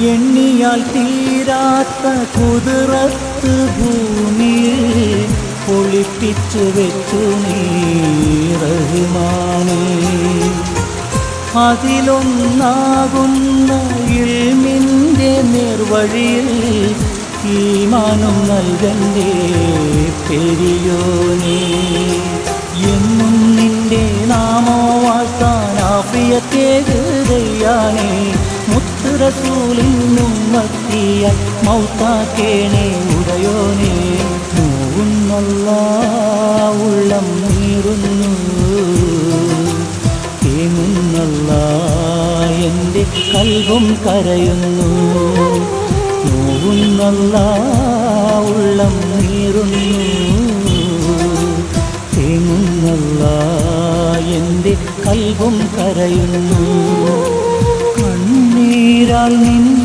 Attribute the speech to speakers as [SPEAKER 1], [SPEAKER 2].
[SPEAKER 1] എണ്ണിയാൽ തീരാത്ത കുതിരത്ത് ഭൂമിയിൽ ഒളിപ്പിച്ചു വെച്ചു നീ റഹ്മാനേ. അതിലൊന്നാകുന്ന ഇൽമിൻ്റെ നേർവഴിയിൽ ഈമാനും നൽകണ്ടേ പെരിയോനേ. എന്നും നിന്റെ നാമോ വാഴ്ത്താൻ ആഫിയത്തേകയാനേ. മുത്ത് റസൂലിനും മത്തിയാൽ മൗത്താക്കേണേ ഉടയോനേ. നോവുന്നല്ലാ ഉള്ളം നീറുന്നു, തേങ്ങുന്നല്ലാ എൻ്റെ കൽബും കരയുന്നു. നോവുന്നല്ലാ ഉള്ളം നീറുന്നു, തേങ്ങുന്നല്ലാ എൻ്റെ കൽബും കരയുന്നു. കണ്ണീരാൽ നിൻ